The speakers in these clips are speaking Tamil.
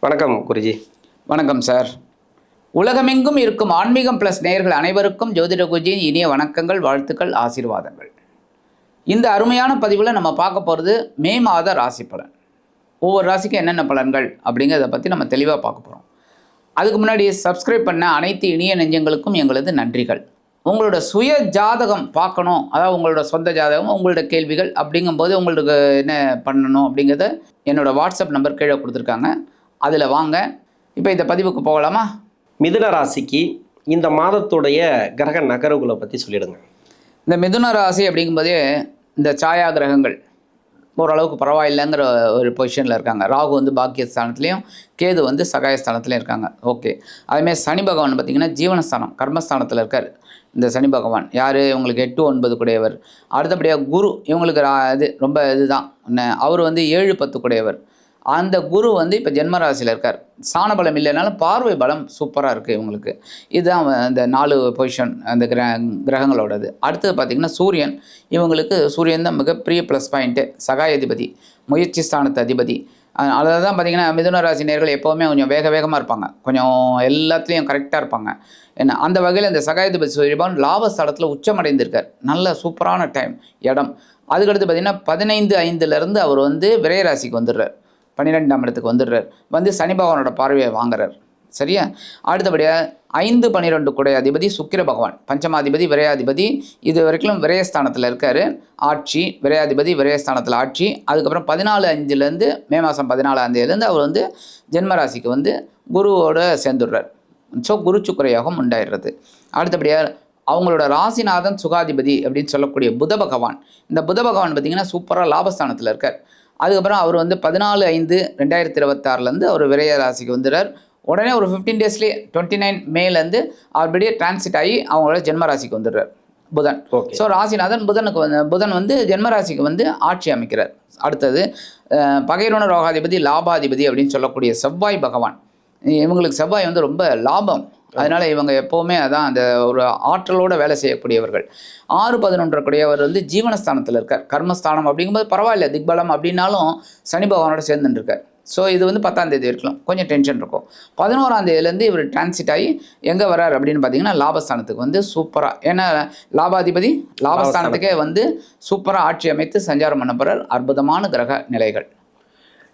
வணக்கம் குருஜி. வணக்கம் சார். உலகமெங்கும் இருக்கும் ஆன்மீகம் ப்ளஸ் நேயர்கள் அனைவருக்கும் ஜோதிட குருஜியின் இனிய வணக்கங்கள், வாழ்த்துக்கள், ஆசீர்வாதங்கள். இந்த அருமையான பதிவில் நம்ம பார்க்க போகிறது மே மாத ராசி பலன். ஒவ்வொரு ராசிக்கும் என்னென்ன பலன்கள் அப்படிங்கிறத பற்றி நம்ம தெளிவாக பார்க்க போகிறோம். அதுக்கு முன்னாடி சப்ஸ்கிரைப் பண்ண அனைத்து இனிய நெஞ்சங்களுக்கும் எங்களது நன்றிகள். உங்களோட சுய ஜாதகம் பார்க்கணும், அதாவது உங்களோட சொந்த ஜாதகம், உங்களோட கேள்விகள் அப்படிங்கும்போது உங்களுக்கு என்ன பண்ணணும் அப்படிங்கிறத என்னோடய வாட்ஸ்அப் நம்பர் கீழே கொடுத்துருக்காங்க, அதில் வாங்க. இப்போ இந்த பதிவுக்கு போகலாமா? மிதுன ராசிக்கு இந்த மாதத்துடைய கிரக நகர்வுகளை பற்றி சொல்லிடுங்க. இந்த மிதுன ராசி அப்படிங்கும்போதே இந்த சாயா கிரகங்கள் ஓரளவுக்கு பரவாயில்லைங்கிற ஒரு பொசிஷனில் இருக்காங்க. ராகு வந்து பாக்கியஸ்தானத்துலேயும், கேது வந்து சகாயஸ்தானத்துலேயும் இருக்காங்க. ஓகே. அதுமாதிரி சனி பகவான் பார்த்திங்கன்னா ஜீவனஸ்தானம் கர்மஸ்தானத்தில் இருக்கார். இந்த சனி பகவான் யார், இவங்களுக்கு 8-9 கூடையவர். அடுத்தபடியாக குரு இவங்களுக்கு இது ரொம்ப இதுதான், அவர் வந்து 7-10 கூடையவர். அந்த குரு வந்து இப்போ ஜென்மராசியில் இருக்கார். சாண பலம் இல்லைனாலும் பார்வை பலம் சூப்பராக இருக்குது இவங்களுக்கு. இதுதான் அந்த 4 பொசிஷன் அந்த கிரகங்களோடது. அடுத்தது பார்த்திங்கன்னா சூரியன். இவங்களுக்கு சூரியன் தான் மிகப்பெரிய ப்ளஸ் பாயிண்ட்டு. சகாயாதிபதி, முயற்சி ஸ்தானத்து அதிபதி. அதில் தான் பார்த்திங்கன்னா மிதுன ராசி நேயர்கள் எப்போவுமே கொஞ்சம் வேகமாக இருப்பாங்க, கொஞ்சம் எல்லாத்துலேயும் கரெக்டாக இருப்பாங்க. என்ன அந்த வகையில் இந்த சகாயாதிபதி சூரியபவன் லாபஸ்தானத்தில் உச்சமடைந்திருக்கார். நல்ல சூப்பரான டைம் இடம். அதுக்கடுத்து பார்த்திங்கன்னா 15/5 அவர் வந்து விரையராசிக்கு வந்துடுறார். 12ஆம் இடத்துக்கு வந்துடுறார். வந்து சனி பகவானோட பார்வையை வாங்குறார். சரியா? அடுத்தபடியாக 5-12 கூடை அதிபதி சுக்கிர பகவான், பஞ்சமாதிபதி, விரையாதிபதி. இது வரைக்கும் விரயஸ்தானத்தில் இருக்கார். ஆட்சி விரையாதிபதி, விரயஸ்தானத்தில் ஆட்சி. அதுக்கப்புறம் 14/5 மே மாதம் 14ஆம் அவர் வந்து ஜென்மராசிக்கு வந்து குருவோட சேர்ந்துடுறார். ஸோ குரு சுக்கிர யோகம் உண்டாயிடுறது. அடுத்தபடியாக அவங்களோட ராசிநாதன் சுகாதிபதி அப்படின்னு சொல்லக்கூடிய புத பகவான். இந்த புத பகவான் பார்த்திங்கன்னா சூப்பராக லாபஸ்தானத்தில் இருக்கார். அதுக்கப்புறம் அவர் வந்து 14/5/2026 அவர் விரைய ராசிக்கு வந்துடுறார். உடனே ஒரு 15 டேஸ்லேயே 29 மேலேருந்து அவருடைய டிரான்சிட் ஆகி அவங்களோட ஜென்மராசிக்கு வந்துடுறார் புதன். ஸோ ராசிநாதன் புதன் வந்து ஜென்மராசிக்கு வந்து ஆட்சி அமைக்கிறார். அடுத்தது பகைரோன ரோகாதிபதி, லாபாதிபதி அப்படின்னு சொல்லக்கூடிய செவ்வாய் பகவான். இவங்களுக்கு செவ்வாய் வந்து ரொம்ப லாபம். அதனால் இவங்க எப்போவுமே அதான் அந்த ஒரு ஆற்றலோடு வேலை செய்யக்கூடியவர்கள். 6-11 கூடியவர் வந்து ஜீவனஸ்தானத்தில் இருக்கார். கர்மஸ்தானம் அப்படிங்கும்போது பரவாயில்ல, திக்பலம் அப்படின்னாலும் சனி பகவானோட சேர்ந்துட்டு இருக்கார். ஸோ இது வந்து 10ஆம் தேதி இருக்கலாம், கொஞ்சம் டென்ஷன் இருக்கும். 11ஆம் தேதியிலேருந்து இவர் டிரான்சிட் ஆகி எங்கே வரார் அப்படின்னு பார்த்தீங்கன்னா லாபஸ்தானத்துக்கு வந்து சூப்பராக, ஏன்னா லாபாதிபதி லாபஸ்தானத்துக்கே வந்து சூப்பராக ஆட்சி அமைத்து சஞ்சாரம் பண்ண போகிறார். அற்புதமான கிரக நிலைகள்.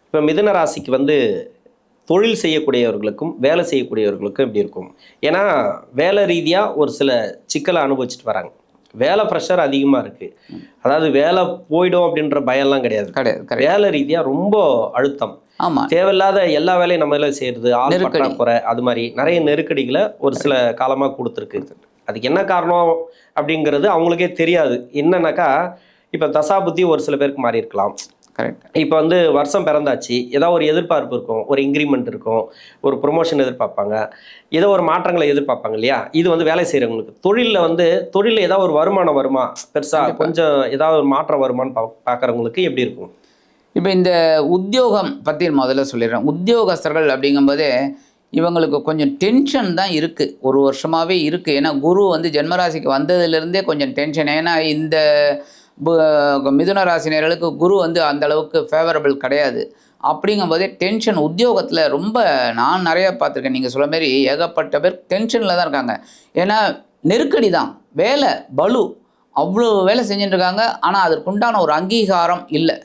இப்போ மிதுன ராசிக்கு வந்து தொழில் செய்யக்கூடியவர்களுக்கும் வேலை செய்யக்கூடியவர்களுக்கும் எப்படி இருக்கும்? ஏன்னா வேலை ரீதியாக ஒரு சில சிக்கலை அனுபவிச்சுட்டு வராங்க. வேலை ப்ரெஷர் அதிகமாக இருக்குது. அதாவது வேலை போயிடும் அப்படின்ற பயம்லாம் கிடையாது. வேலை ரீதியாக ரொம்ப அழுத்தம். ஆமாம். தேவையில்லாத எல்லா வேலையும் நம்ம எல்லாம் செய்கிறது, ஆள் பற்றாக்குறை, அது மாதிரி நிறைய நெருக்கடிகளை ஒரு சில காலமாக கொடுத்துருக்கு. அதுக்கு என்ன காரணம் அப்படிங்கிறது அவங்களுக்கே தெரியாது. என்னன்னாக்கா இப்போ தசாபுத்தி ஒரு சில பேருக்கு மாறி இருக்கலாம். கரெக்ட். இப்போ வந்து வருஷம் பிறந்தாச்சு, ஏதாவது ஒரு எதிர்பார்ப்பு இருக்கும், ஒரு இன்க்ரிமெண்ட் இருக்கும், ஒரு ப்ரொமோஷன் எதிர்பார்ப்பாங்க, ஏதோ ஒரு மாற்றங்களை எதிர்பார்ப்பாங்க இல்லையா? இது வந்து வேலை செய்கிறவங்களுக்கு. தொழிலில் ஏதாவது ஒரு வருமானம் வருமா, பெருசாக கொஞ்சம் ஏதாவது ஒரு மாற்றம் வருமானு பார்க்குறவங்களுக்கு எப்படி இருக்கும்? இப்போ இந்த உத்தியோகம் பற்றி முதல்ல சொல்லிடுறேன். உத்தியோகஸ்தர்கள் அப்படிங்கும்போதே இவங்களுக்கு கொஞ்சம் டென்ஷன் தான் இருக்குது, ஒரு வருஷமாகவே இருக்குது. ஏன்னா குரு வந்து ஜென்மராசிக்கு வந்ததுலேருந்தே கொஞ்சம் டென்ஷன். ஏன்னா இந்த மிதுன ராசினியர்களுக்கு குரு வந்து அந்த அளவுக்கு ஃபேவரபிள் கிடையாது. அப்படிங்கும்போதே டென்ஷன் உத்தியோகத்தில் ரொம்ப, நான் நிறையா பார்த்துருக்கேன். நீங்கள் சொல்ல மாரி ஏகப்பட்ட பேர் டென்ஷனில் தான் இருக்காங்க. ஏன்னா நெருக்கடி தான், வேலை பலு, அவ்வளோ வேலை செஞ்சுட்டுருக்காங்க. ஆனால் அதற்குண்டான ஒரு அங்கீகாரம் இல்லை.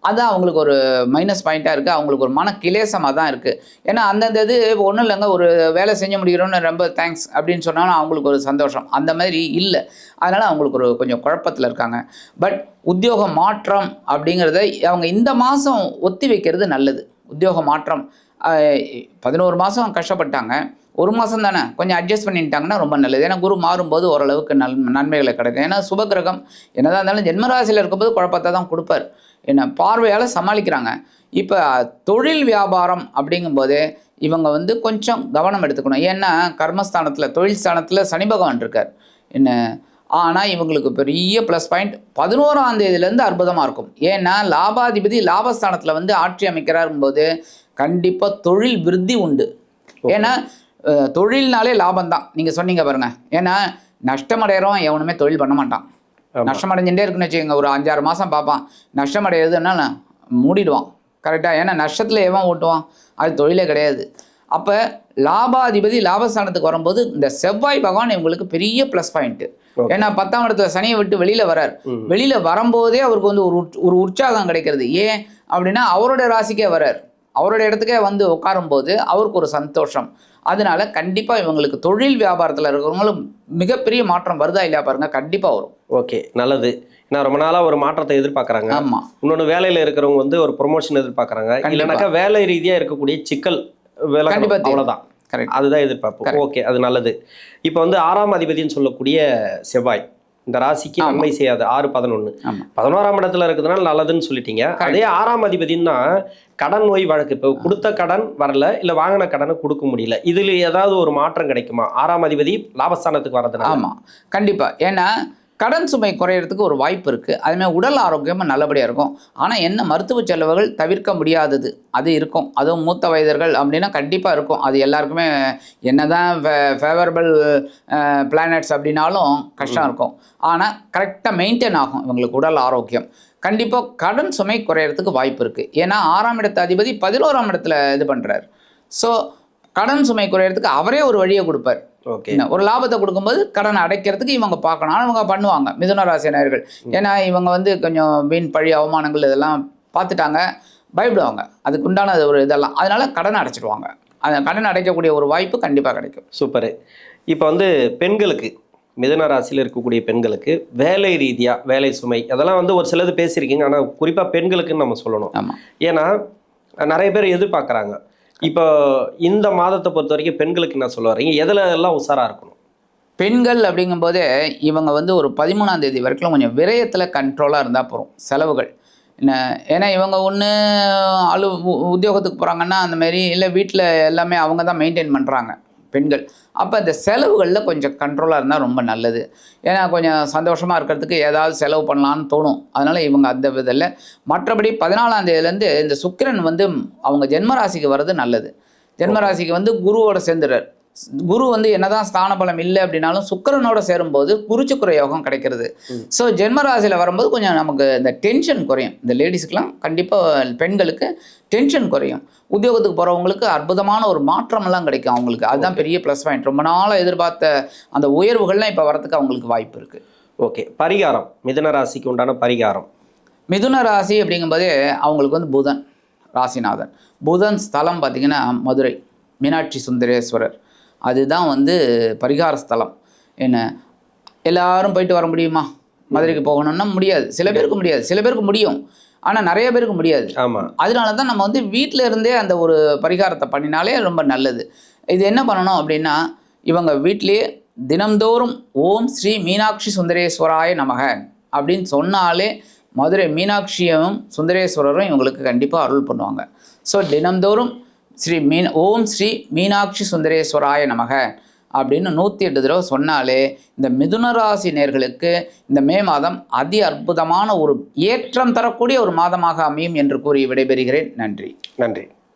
அதுதான் அவங்களுக்கு ஒரு மைனஸ் பாயிண்ட்டாக இருக்குது. அவங்களுக்கு ஒரு மன கிளேசமாக தான் இருக்குது. ஏன்னா அந்தந்த இது ஒன்றும் இல்லைங்க, ஒரு வேலை செஞ்ச முடிகிறோன்னு ரொம்ப தேங்க்ஸ் அப்படின்னு சொன்னாலும் அவங்களுக்கு ஒரு சந்தோஷம் அந்த மாதிரி இல்லை. அதனால் அவங்களுக்கு ஒரு கொஞ்சம் குழப்பத்தில் இருக்காங்க. பட் உத்தியோக மாற்றம் அப்படிங்கிறத அவங்க இந்த மாதம் ஒத்தி வைக்கிறது நல்லது. உத்தியோக மாற்றம் 11 மாதம் கஷ்டப்பட்டாங்க, ஒரு மாதம் தானே கொஞ்சம் அட்ஜஸ்ட் பண்ணிட்டாங்கன்னா ரொம்ப நல்லது. ஏன்னா குரு மாறும்போது ஓரளவுக்கு நன்மைகளை கிடைக்கும். ஏன்னா சுபகிரகம் என்னதான் இருந்தாலும் ஜென்மராசியில் இருக்கும்போது குழப்பத்தை தான் கொடுப்பார். என்ன பார்வையால் சமாளிக்கிறாங்க. இப்போ தொழில் வியாபாரம் அப்படிங்கும்போதே இவங்க வந்து கொஞ்சம் கவனம் எடுத்துக்கணும். ஏன்னா கர்மஸ்தானத்தில், தொழில் ஸ்தானத்தில் சனி பகவான் இருக்கார். என்ன ஆனால் இவங்களுக்கு பெரிய ப்ளஸ் பாயிண்ட் 11ஆம் தேதியிலேருந்து அற்புதமாக இருக்கும். ஏன்னா லாபாதிபதி லாபஸ்தானத்தில் வந்து ஆட்சி அமைக்கிறாருங்கும்போது கண்டிப்பாக தொழில் விருத்தி உண்டு. ஏன்னா தொழில்னாலே லாபம் தான். நீங்கள் சொன்னீங்க பாருங்கள். ஏன்னா நஷ்டமடைகிறோம் எவனுமே தொழில் பண்ண மாட்டான். நஷ்டம் அடைஞ்சுட்டே இருக்குன்னு வச்சுக்கோங்க, ஒரு 5-6 மாதம் பார்ப்பான். நஷ்டம் அடைகிறதுனா மூடிடுவான். கரெக்டாக? ஏன்னா நஷ்டத்தில் எவன் ஓட்டுவான்? அது தொழிலே கிடையாது. அப்போ லாபாதிபதி லாபஸ்தானத்துக்கு வரும்போது இந்த செவ்வாய் பகவான் இவங்களுக்கு பெரிய ப்ளஸ் பாயிண்ட்டு. ஏன்னா 10ஆம் இடத்துல சனியை விட்டு வெளியில் வரார். வெளியில் வரும்போதே அவருக்கு வந்து ஒரு உற்சாகம் கிடைக்கிறது. ஏன் அப்படின்னா அவருடைய ராசிக்கே வரார், அவருடைய இடத்துக்கே வந்து உட்காரும்போது அவருக்கு ஒரு சந்தோஷம். அதனால கண்டிப்பாக இவங்களுக்கு தொழில் வியாபாரத்தில் இருக்கிறவங்களும் மிகப்பெரிய மாற்றம் வருதா இல்லையா பாருங்க, கண்டிப்பாக வரும். ஓகே, நல்லது. ஏன்னா ரொம்ப நாளாக ஒரு மாற்றத்தை எதிர்பார்க்குறாங்க. ஆமாம். இன்னொன்று வேலையில் இருக்கிறவங்க வந்து ஒரு ப்ரொமோஷன் எதிர்பார்க்குறாங்க. இல்லைனாக்கா வேலை ரீதியாக இருக்கக்கூடிய சிக்கல் வேலை, அவ்வளோதான். கரெக்ட், அதுதான் எதிர்பார்ப்பு. ஓகே, அது நல்லது. இப்போ வந்து 6ஆம் அதிபதினு சொல்லக்கூடிய செவ்வாய் இந்த ராசிக்கு நன்மை செய்யாது. 6-11 11ஆம் இடத்துல இருக்கிறதுனால நல்லதுன்னு சொல்லிட்டீங்க. அதே 6ஆம் அதிபதினா கடன் நோய் வழக்கு, இப்போ கொடுத்த கடன் வரல, இல்லை வாங்கின கடனை கொடுக்க முடியல, இதில் ஏதாவது ஒரு மாற்றம் கிடைக்குமா 6ஆம் அதிபதி லாபஸ்தானத்துக்கு வரதுனால? ஆமாம், கண்டிப்பாக. ஏன்னா கடன் சுமை குறையிறதுக்கு ஒரு வாய்ப்பு இருக்குது. அதுமாதிரி உடல் ஆரோக்கியமாக நல்லபடியாக இருக்கும். ஆனால் என்ன மருத்துவ செலவுகள் தவிர்க்க முடியாதது அது இருக்கும். அதுவும் மூத்த வயதர்கள் அப்படின்னா கண்டிப்பாக இருக்கும். அது எல்லாருக்குமே என்னதான் ஃபேவரபிள் பிளானட்ஸ் அப்படின்னாலும் கஷ்டம் இருக்கும். ஆனால் கரெக்டாக மெயின்டைன் ஆகும் இவங்களுக்கு உடல் ஆரோக்கியம். கண்டிப்பாக கடன் சுமை குறையிறதுக்கு வாய்ப்பு இருக்குது. ஏன்னா 6ஆம் இடத்து அதிபதி 11ஆம் இடத்துல இது பண்ணுறார். ஸோ கடன் சுமை குறையிறதுக்கு அவரே ஒரு வழியை கொடுப்பார். ஓகே, ஒரு லாபத்தை கொடுக்கும்போது கடனை அடைக்கிறதுக்கு இவங்க பார்க்கணும். ஆனால் இவங்க பண்ணுவாங்க மிதுன ராசினியர்கள். ஏன்னா இவங்க வந்து கொஞ்சம் வீண் பழி அவமானங்கள் இதெல்லாம் பார்த்துட்டாங்க, பயப்படுவாங்க. அதுக்கு உண்டான ஒரு இதெல்லாம், அதனால கடனை அடைச்சிடுவாங்க. அந்த கடனை அடைக்கக்கூடிய ஒரு வாய்ப்பு கண்டிப்பாக கிடைக்கும். சூப்பர். இப்போ வந்து பெண்களுக்கு, மிதுன ராசியில் இருக்கக்கூடிய பெண்களுக்கு வேலை ரீதியாக வேலை சுமை அதெல்லாம் வந்து ஒரு சிலது பேசியிருக்கீங்க. ஆனால் குறிப்பாக பெண்களுக்குன்னு நம்ம சொல்லணும். ஆமாம். ஏன்னா நிறைய பேர் எதிர்பார்க்குறாங்க. இப்போ இந்த மாதத்தை பொறுத்த வரைக்கும் பெண்களுக்கு என்ன சொல்ல வரீங்க, எதில் எல்லாம் உஷாராக இருக்கணும்? பெண்கள் அப்படிங்கும்போதே இவங்க வந்து ஒரு 13ஆம் தேதி வரைக்கும் கொஞ்சம் விரயத்தில் கண்ட்ரோலாக இருந்தால் போகிறோம். செலவுகள் என்ன, ஏன்னா இவங்க ஒன்று உத்தியோகத்துக்கு போகிறாங்கன்னா அந்தமாரி, இல்லை வீட்டில் எல்லாமே அவங்க தான் மெயின்டைன் பண்ணுறாங்க பெண்கள். அப்போ இந்த செலவுகளில் கொஞ்சம் கண்ட்ரோலாக இருந்தால் ரொம்ப நல்லது. ஏன்னா கொஞ்சம் சந்தோஷமாக இருக்கிறதுக்கு ஏதாவது செலவு பண்ணலான்னு தோணும். அதனால் இவங்க அந்த விதத்தில். மற்றபடி 14ஆம் தேதியிலேருந்து இந்த சுக்கிரன் வந்து அவங்க ஜென்மராசிக்கு வர்றது நல்லது. ஜென்மராசிக்கு வந்து குருவோட சேர்ந்துடுறார். குரு வந்து என்னதான் ஸ்தான பலம் இல்லை அப்படின்னாலும் சுக்கிரனோட சேரும்போது குருச்சுக்குர யோகம் கிடைக்கிறது. ஸோ ஜென்மராசியில் வரும்போது கொஞ்சம் நமக்கு இந்த டென்ஷன் குறையும். இந்த லேடிஸ்க்கெலாம் கண்டிப்பாக, பெண்களுக்கு டென்ஷன் குறையும். உத்தியோகத்துக்கு போகிறவங்களுக்கு அற்புதமான ஒரு மாற்றமெல்லாம் கிடைக்கும் அவங்களுக்கு. அதுதான் பெரிய ப்ளஸ் பாயிண்ட். ரொம்ப நாளாக எதிர்பார்த்த அந்த உயர்வுகள்லாம் இப்போ வரதுக்கு அவங்களுக்கு வாய்ப்பு இருக்குது. ஓகே, பரிகாரம், மிதுன ராசிக்கு உண்டான பரிகாரம். மிதுன ராசி அப்படிங்கும்போதே அவங்களுக்கு வந்து புதன் ராசிநாதன். புதன் ஸ்தலம் பார்த்திங்கன்னா மதுரை மீனாட்சி சுந்தரேஸ்வரர். அதுதான் வந்து பரிகார ஸ்தலம். என்ன எல்லாரும் போயிட்டு வர முடியுமா? மதுரைக்கு போகணும்னா முடியாது. சில பேருக்கு முடியாது, சில பேருக்கு முடியும், ஆனால் நிறைய பேருக்கு முடியாது. ஆமாம். அதனால தான் நம்ம வந்து வீட்டில் இருந்தே அந்த ஒரு பரிகாரத்தை பண்ணினாலே ரொம்ப நல்லது. இது என்ன பண்ணணும் அப்படின்னா, இவங்க வீட்டிலேயே தினம்தோறும் ஓம் ஸ்ரீ மீனாட்சி சுந்தரேஸ்வராய நமக அப்படின்னு சொன்னாலே மதுரை மீனாட்சியும் சுந்தரேஸ்வரரும் இவங்களுக்கு கண்டிப்பாக அருள் பண்ணுவாங்க. ஸோ தினம்தோறும் ஓம் ஸ்ரீ மீனாட்சி சுந்தரேஸ்வராய நமக அப்படின்னு 108 தடவை சொன்னாலே இந்த மிதுனராசி நேர்களுக்கு இந்த மே மாதம் அதி அற்புதமான ஒரு ஏற்றம் தரக்கூடிய ஒரு மாதமாக அமையும் என்று கூறி விடைபெறுகிறேன். நன்றி. நன்றி.